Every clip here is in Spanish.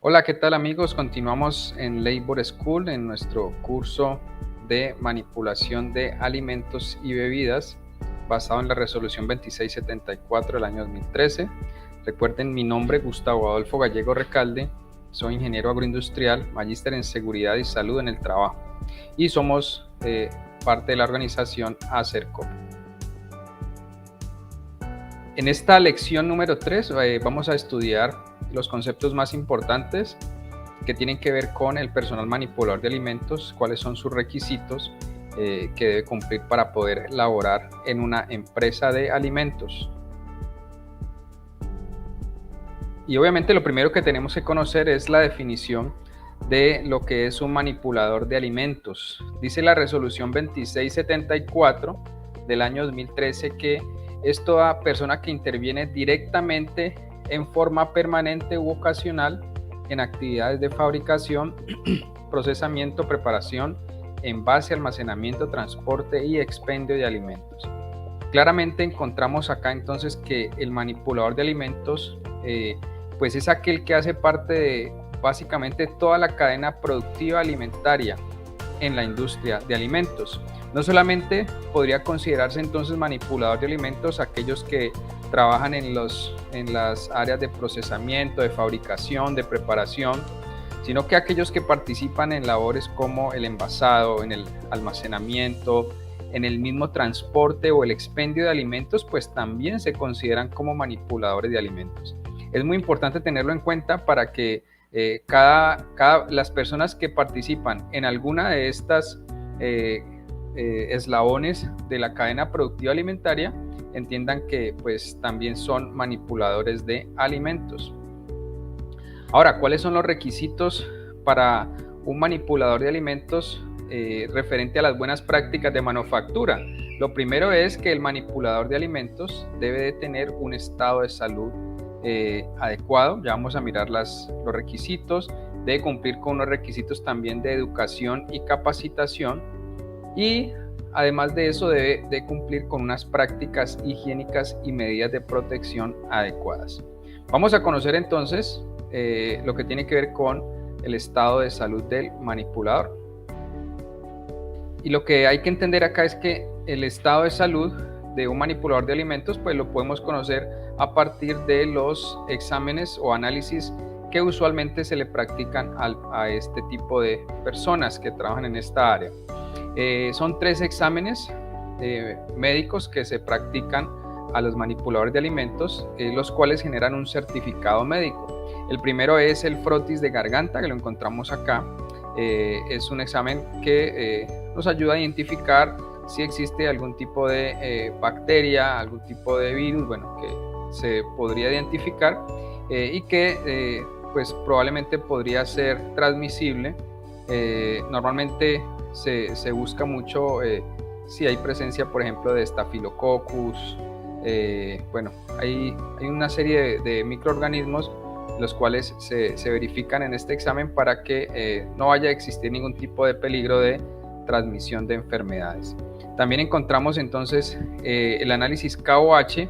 Hola, ¿qué tal amigos? Continuamos en Labor School en nuestro curso de manipulación de alimentos y bebidas basado en la resolución 2674 del año 2013. Recuerden, mi nombre es Gustavo Adolfo Gallego Recalde, soy ingeniero agroindustrial, magíster en seguridad y salud en el trabajo y somos parte de la organización ACERCOP. En esta lección número 3 vamos a estudiar los conceptos más importantes que tienen que ver con el personal manipulador de alimentos, cuáles son sus requisitos que debe cumplir para poder laborar en una empresa de alimentos. Y obviamente lo primero que tenemos que conocer es la definición de lo que es un manipulador de alimentos. Dice la resolución 2674 del año 2013 que es toda persona que interviene directamente en forma permanente u ocasional en actividades de fabricación, procesamiento, preparación, envase, almacenamiento, transporte y expendio de alimentos. Claramente encontramos acá entonces que el manipulador de alimentos pues es aquel que hace parte de básicamente toda la cadena productiva alimentaria en la industria de alimentos. No solamente podría considerarse entonces manipulador de alimentos aquellos que trabajan en las áreas de procesamiento, de fabricación, de preparación, sino que aquellos que participan en labores como el envasado, en el almacenamiento, en el mismo transporte o el expendio de alimentos, pues también se consideran como manipuladores de alimentos. Es muy importante tenerlo en cuenta para que las personas que participan en alguna de estas eslabones de la cadena productiva alimentaria entiendan que pues también son manipuladores de alimentos. Ahora, ¿cuáles son los requisitos para un manipulador de alimentos referente a las buenas prácticas de manufactura? Lo primero es que el manipulador de alimentos debe de tener un estado de salud adecuado. Ya vamos a mirar los requisitos. Debe cumplir con unos requisitos también de educación y capacitación, y además de eso debe de cumplir con unas prácticas higiénicas y medidas de protección adecuadas. Vamos a conocer entonces lo que tiene que ver con el estado de salud del manipulador. Y lo que hay que entender acá es que el estado de salud de un manipulador de alimentos pues lo podemos conocer a partir de los exámenes o análisis que usualmente se le practican a este tipo de personas que trabajan en esta área. Son 3 exámenes médicos que se practican a los manipuladores de alimentos, los cuales generan un certificado médico. El primero es el frotis de garganta, que lo encontramos acá. Es un examen que nos ayuda a identificar si existe algún tipo de bacteria, algún tipo de virus, bueno, que se podría identificar y que pues probablemente podría ser transmisible. Normalmente se busca mucho si hay presencia, por ejemplo, de Staphylococcus. Bueno, hay una serie de microorganismos los cuales se verifican en este examen para que no vaya a existir ningún tipo de peligro de transmisión de enfermedades. También encontramos entonces el análisis KOH,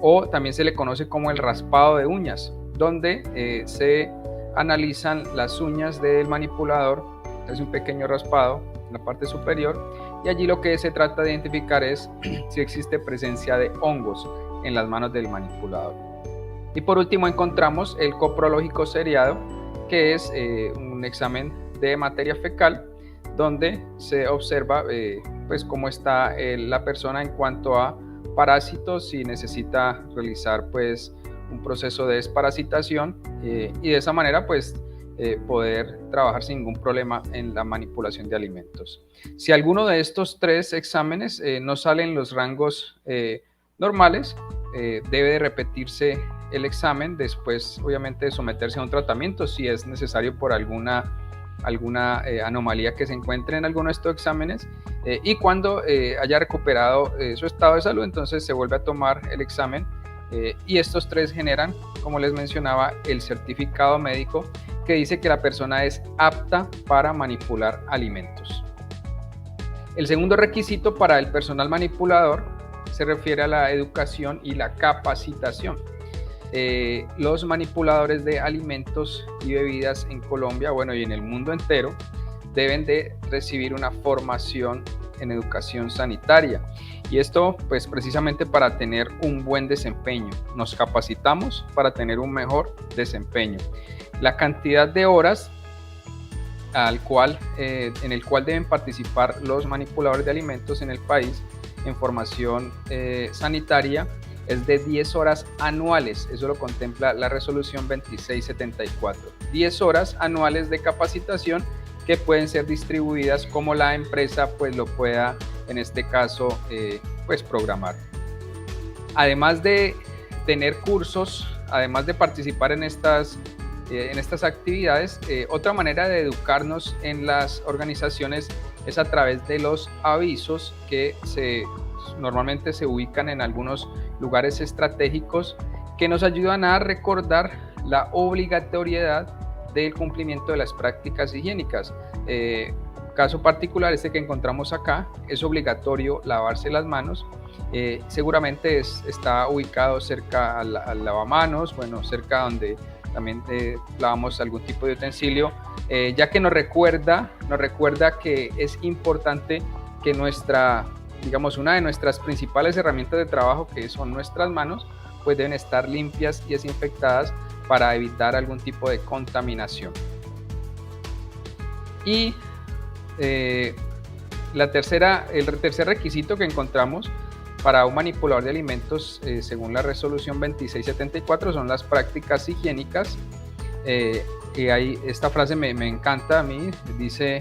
o también se le conoce como el raspado de uñas, donde se analizan las uñas del manipulador. Es un pequeño raspado en la parte superior, y allí lo que se trata de identificar es si existe presencia de hongos en las manos del manipulador. Y por último encontramos el coprológico seriado, que es un examen de materia fecal, donde se observa pues cómo está la persona en cuanto a parásitos, si necesita realizar pues un proceso de desparasitación y de esa manera pues poder trabajar sin ningún problema en la manipulación de alimentos. Si alguno de estos 3 exámenes no sale en los rangos normales, debe de repetirse el examen, después obviamente de someterse a un tratamiento si es necesario por alguna anomalía que se encuentre en alguno de estos exámenes, y cuando haya recuperado su estado de salud, entonces se vuelve a tomar el examen, y estos 3 generan, como les mencionaba, el certificado médico que dice que la persona es apta para manipular alimentos. El segundo requisito para el personal manipulador se refiere a la educación y la capacitación. los manipuladores de alimentos y bebidas en Colombia, bueno, y en el mundo entero, deben de recibir una formación en educación sanitaria. Y esto, pues precisamente para tener un buen desempeño. Nos capacitamos para tener un mejor desempeño. La cantidad de horas en el cual deben participar los manipuladores de alimentos en el país en formación sanitaria es de 10 horas anuales. Eso lo contempla la resolución 2674. 10 horas anuales de capacitación que pueden ser distribuidas como la empresa pues lo pueda, en este caso, pues programar. Además de tener cursos, además de participar en estas actividades, otra manera de educarnos en las organizaciones es a través de los avisos que normalmente se ubican en algunos lugares estratégicos que nos ayudan a recordar la obligatoriedad del cumplimiento de las prácticas higiénicas. Caso particular, este que encontramos acá, es obligatorio lavarse las manos. Seguramente está ubicado cerca al lavamanos, bueno, cerca donde también lavamos algún tipo de utensilio, ya que nos recuerda que es importante que una de nuestras principales herramientas de trabajo, que son nuestras manos, pues deben estar limpias y desinfectadas para evitar algún tipo de contaminación. Y el tercer requisito que encontramos para un manipulador de alimentos, según la resolución 2674, son las prácticas higiénicas. Y ahí esta frase me encanta a mí, dice: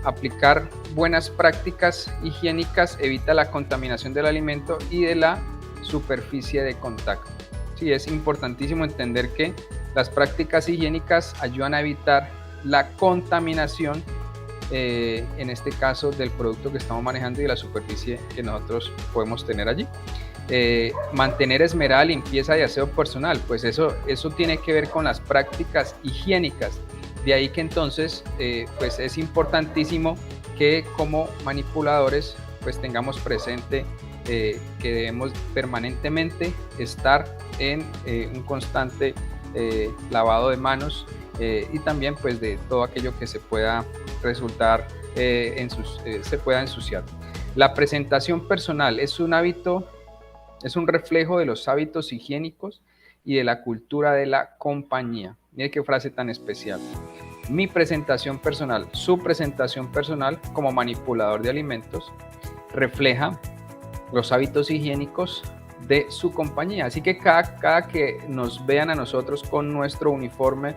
aplicar buenas prácticas higiénicas evita la contaminación del alimento y de la superficie de contacto. Sí, es importantísimo entender que las prácticas higiénicas ayudan a evitar la contaminación, en este caso del producto que estamos manejando y de la superficie que nosotros podemos tener allí. Mantener esmerada limpieza y aseo personal, pues eso tiene que ver con las prácticas higiénicas. De ahí que entonces pues es importantísimo que como manipuladores pues tengamos presente que debemos permanentemente estar en un constante lavado de manos, y también pues de todo aquello que se pueda resultar se pueda ensuciar. La presentación personal es un hábito, es un reflejo de los hábitos higiénicos y de la cultura de la compañía. Mire qué frase tan especial. Mi presentación personal, su presentación personal como manipulador de alimentos refleja los hábitos higiénicos de su compañía. Así que cada que nos vean a nosotros con nuestro uniforme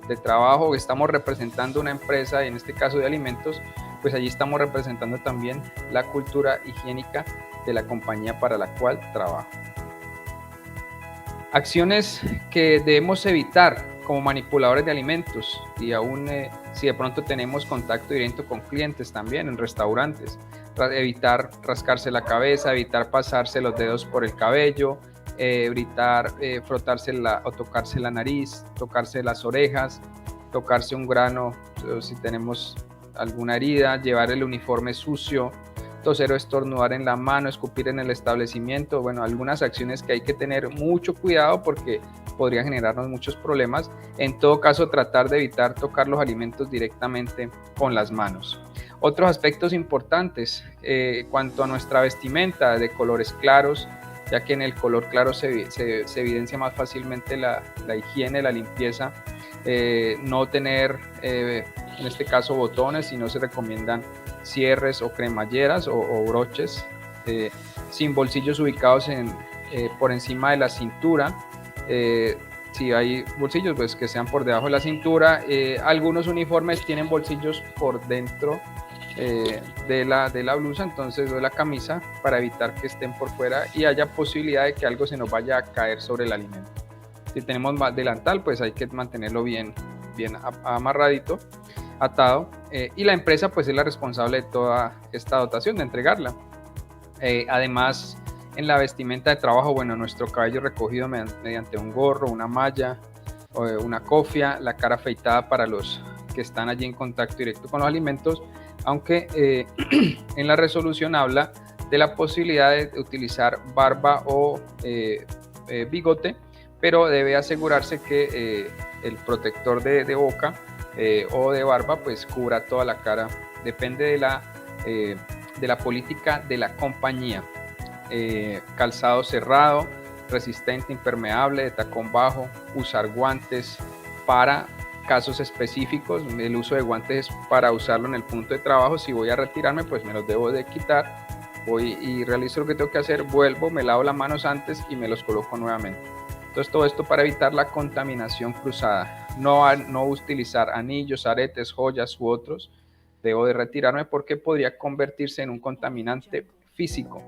de trabajo, que estamos representando una empresa, y en este caso de alimentos, pues allí estamos representando también la cultura higiénica de la compañía para la cual trabajo. Acciones que debemos evitar como manipuladores de alimentos, y aún si de pronto tenemos contacto directo con clientes también en restaurantes: evitar rascarse la cabeza, evitar pasarse los dedos por el cabello, evitar frotarse o tocarse la nariz, tocarse las orejas, tocarse un grano si tenemos alguna herida, llevar el uniforme sucio, toser o estornudar en la mano, escupir en el establecimiento. Bueno, algunas acciones que hay que tener mucho cuidado porque podría generarnos muchos problemas. En todo caso, tratar de evitar tocar los alimentos directamente con las manos. Otros aspectos importantes, cuanto a nuestra vestimenta de colores claros, ya que en el color claro se evidencia más fácilmente la higiene, la limpieza. No tener, en este caso, botones, sino se recomiendan cierres o cremalleras o broches, sin bolsillos ubicados por encima de la cintura. Si hay bolsillos, pues que sean por debajo de la cintura. Algunos uniformes tienen bolsillos por dentro de la blusa, entonces, de la camisa, para evitar que estén por fuera y haya posibilidad de que algo se nos vaya a caer sobre el alimento. Si tenemos delantal, pues hay que mantenerlo bien amarradito, atado, y la empresa pues es la responsable de toda esta dotación, de entregarla. Además, en la vestimenta de trabajo, bueno, nuestro cabello recogido mediante un gorro, una malla, una cofia, la cara afeitada para los que están allí en contacto directo con los alimentos, aunque en la resolución habla de la posibilidad de utilizar barba o bigote pero debe asegurarse que el protector de boca o de barba pues cubra toda la cara. Depende de la política de la compañía. Calzado cerrado, resistente, impermeable, de tacón bajo, usar guantes para casos específicos. El uso de guantes es para usarlo en el punto de trabajo. Si voy a retirarme, pues me los debo de quitar. Voy y realizo lo que tengo que hacer, vuelvo, me lavo las manos antes y me los coloco nuevamente. Entonces todo esto para evitar la contaminación cruzada. No utilizar anillos, aretes, joyas u otros. Debo de retirarme porque podría convertirse en un contaminante físico.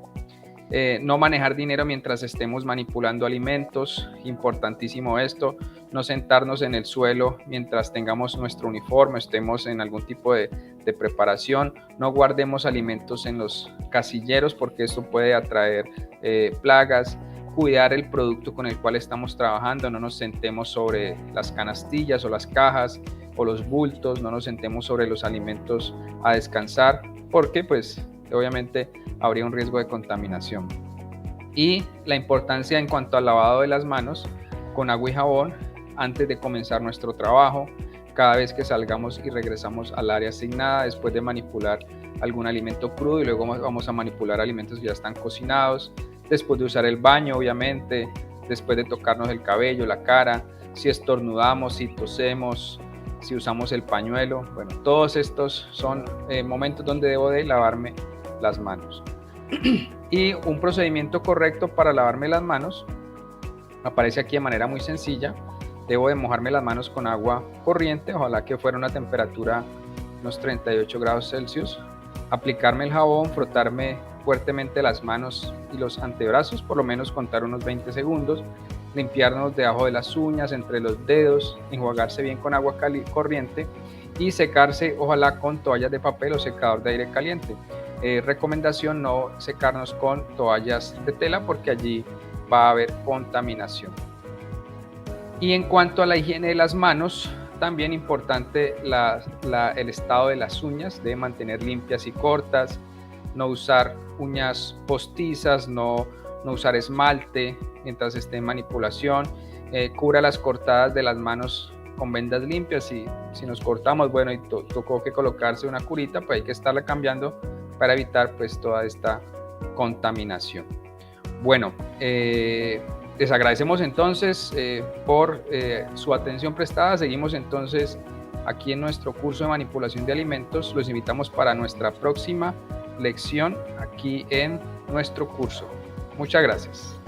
No manejar dinero mientras estemos manipulando alimentos, importantísimo esto. No sentarnos en el suelo mientras tengamos nuestro uniforme, estemos en algún tipo de preparación. No guardemos alimentos en los casilleros porque esto puede atraer plagas. Cuidar el producto con el cual estamos trabajando, no nos sentemos sobre las canastillas o las cajas o los bultos, no nos sentemos sobre los alimentos a descansar porque pues obviamente habría un riesgo de contaminación. Y la importancia en cuanto al lavado de las manos con agua y jabón antes de comenzar nuestro trabajo, cada vez que salgamos y regresamos al área asignada, después de manipular algún alimento crudo y luego vamos a manipular alimentos que ya están cocinados, después de usar el baño obviamente, después de tocarnos el cabello, la cara, si estornudamos, si tosemos, si usamos el pañuelo. Bueno, todos estos son momentos donde debo de lavarme las manos. Y un procedimiento correcto para lavarme las manos aparece aquí de manera muy sencilla. Debo de mojarme las manos con agua corriente, ojalá que fuera una temperatura unos 38 grados Celsius, aplicarme el jabón, frotarme fuertemente las manos y los antebrazos, por lo menos contar unos 20 segundos, limpiarnos debajo de las uñas, entre los dedos, enjuagarse bien con agua corriente y secarse ojalá con toallas de papel o secador de aire caliente. Recomendación: no secarnos con toallas de tela porque allí va a haber contaminación. Y en cuanto a la higiene de las manos, también importante el estado de las uñas, debe mantener limpias y cortas, no usar uñas postizas, no usar esmalte mientras esté en manipulación, cubra las cortadas de las manos con vendas limpias. Y si nos cortamos, bueno, y tocó que colocarse una curita, pues hay que estarla cambiando para evitar pues toda esta contaminación. Bueno, les agradecemos entonces por su atención prestada. Seguimos entonces aquí en nuestro curso de manipulación de alimentos. Los invitamos para nuestra próxima lección aquí en nuestro curso. Muchas gracias.